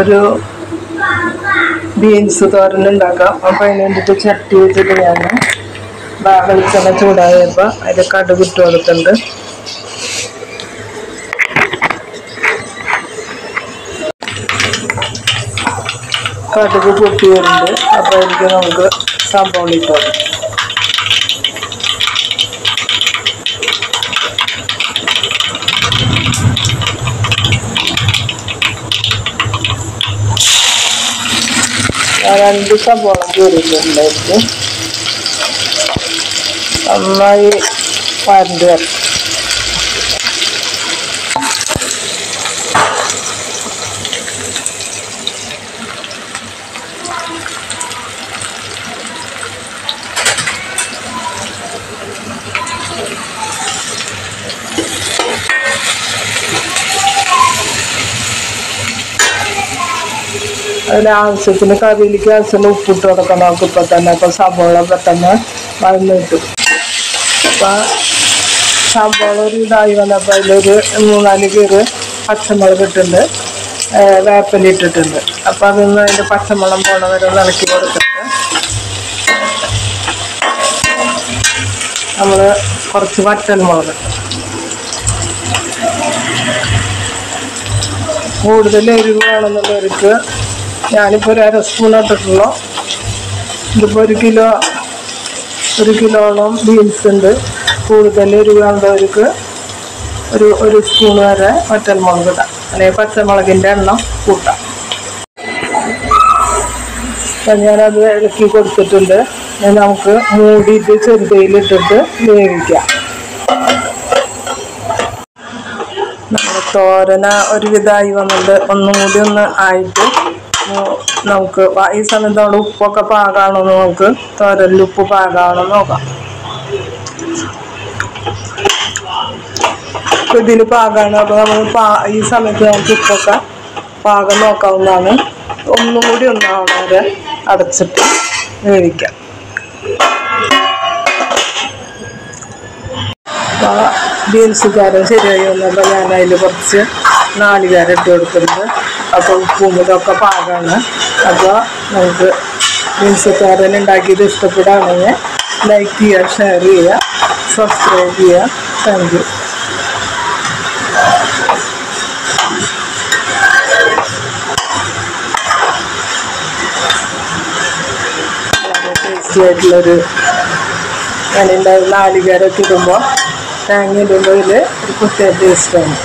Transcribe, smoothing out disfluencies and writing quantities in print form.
ഒരു ബീൻസ് തോരൻ ഉണ്ടാക്കാം. അപ്പോൾ അതിന് വേണ്ടിയിട്ട് ചട്ടി വെച്ചിട്ട് ഞാൻ വെളിച്ചെണ്ണ ചൂടായപ്പോൾ അതിൽ കടുക് ഇട്ട് കൊടുത്തിട്ടുണ്ട്. കടുക് പൊട്ടി വരുന്നുണ്ട്. അപ്പോൾ എനിക്ക് നമുക്ക് സവാള ഇട്ട് കൊടുക്കാം. രണ്ട് സവാള കീറിയിട്ടുണ്ടായിരിക്കും. നന്നായി വരണ്ട് വരും. അതിന് ആവശ്യത്തിന് കറിയിലേക്ക് ആവശ്യമുള്ള ഉപ്പിട്ട് കൊടുക്കണം നമുക്ക് ഇപ്പം തന്നെ. അപ്പോൾ സവാള പെട്ടെന്ന് വഴന്ന് കിട്ടും. അപ്പം സവാള ഒരു ഇതായി വന്നപ്പോൾ അതിലൊരു 3-4 കീറ് പച്ചമുളക് ഇട്ടിട്ടുണ്ട്, വേപ്പില ഇട്ടിട്ടുണ്ട്. അപ്പം അതൊന്ന് അതിൻ്റെ പച്ചമുളം പോണ വരെ ഇളക്കി കൊടുത്തിട്ട് നമ്മൾ കുറച്ച് വറ്റൽമുളക് ഇട്ടു. കൂടുതൽ എരിവ് വേണമെന്നുള്ളവർക്ക് ഞാനിപ്പോൾ ഒരു 1/2 സ്പൂൺ ഇട്ടിട്ടുള്ളൂ. ഇതിപ്പോൾ 1 കിലോളം ബീൻസ് ഉണ്ട്. കൂടുതൽ എരിവ് വേണ്ടവർക്ക് ഒരു സ്പൂൺ വരെ വറ്റൽമുളക് ഇടാം, അല്ലെങ്കിൽ പച്ചമുളകിൻ്റെ എണ്ണം കൂട്ടാം. അപ്പം ഞാനത് ഇളക്കി കൊടുത്തിട്ടുണ്ട്. നമുക്ക് മൂടിയിട്ട് ചെറുതയിലിട്ടിട്ട് വേവിക്കാം. നമ്മുടെ തോരന ഒരുവിധമായി വന്നിട്ട് ഒന്നും കൂടി ഒന്ന് ആയിട്ട് നമുക്ക് ഈ സമയത്ത് അവിടെ ഉപ്പൊക്കെ പാകാണോ എന്ന് നമുക്ക് തോരനിൽ ഉപ്പ് പാകാണോ നോക്കാം. ഇതിൽ പാകാണ്. അപ്പോൾ നമ്മൾ ഈ സമയത്ത് നമുക്ക് ഉപ്പൊക്കെ പാകം നോക്കാവുന്നതാണ്. ഒന്നും കൂടി ഒന്നാവണ വരെ അടച്ചിട്ട് വേവിക്കാം. ബീൻസ് കാരം ശരിയായി വന്നപ്പോൾ ഞാൻ അതിൽ കുറച്ച് നാളികേരം ഇട്ട് കൊടുത്തിട്ടുണ്ട്. അപ്പോൾ ഉപ്പും ഇതൊക്കെ പാകമാണ്. അപ്പോൾ നമുക്ക് ബീൻസ് തോരൻ ഉണ്ടാക്കിയത് ഇഷ്ടപ്പെടുകയാണെങ്കിൽ ലൈക്ക് ചെയ്യുക, ഷെയർ ചെയ്യുക, സബ്സ്ക്രൈബ് ചെയ്യുക. Thank you. വളരെ ടേസ്റ്റി ആയിട്ടുള്ളൊരു ഞാനുണ്ടായി നാളികേരമൊക്കെ ഇടുമ്പോൾ തേങ്ങ ഇടുമ്പോൾ ഇതിൽ ഒരു പ്രത്യേക ടേസ്റ്റാണ്.